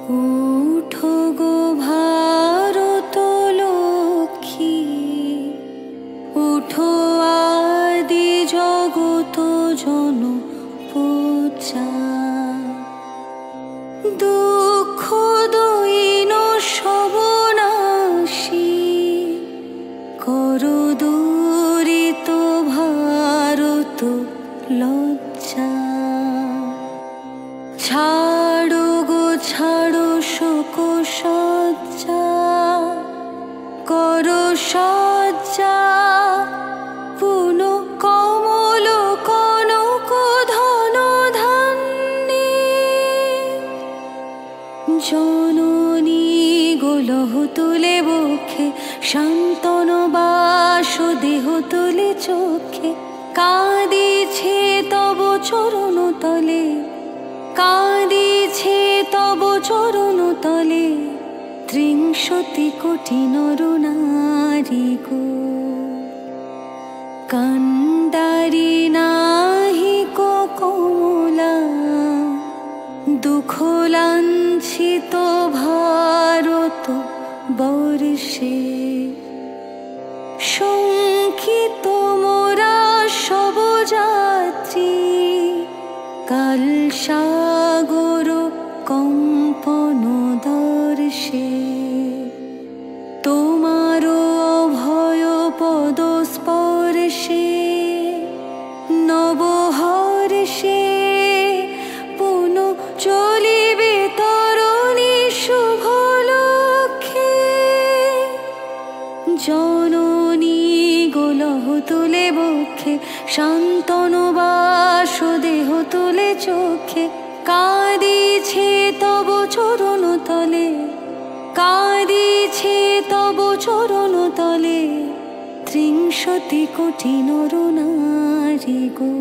উঠো গো ভারত লক্ষ্মী, উঠো আদি জগত জন পূজা। দুঃখ দৈন সবনাশী, করো দূরিত ভারত লজ্জা। ছাড়ো গো ছাড়ো শোক সজ্জা, করো সজ্জা। পুন কমল কনক ধন ধান্যে, জননী গোলহ তুলে বক্ষে, শান্তন বাস দেহ তুলে চোখে। কাঁদিছে তব চরণ তলে, কাঁদিছে তব চরণ তলে, ত্রিংশতি কোটি নর নারী গো। কান্ডারি নাহি কো কমলা, দুঃখ লাঞ্ছিত ভারত বর্ষে। শঙ্কিত মোরা সব যাত্রী, কাল সাগর কম্পন দর্শে। তোমার অভয় পদ স্পর্শে, নবহর্ষে পুন চলিবে তরণী শুভ লক্ষ্যে। জননী গোলহ তুলে বক্ষে, শান্তন বাস দেহ তুলে চোখে। কাঁদিছে তব চরণ তলে, কাঁদিছে তব চরণ তলে, ত্রিংশতি কোটি নর নারী গো।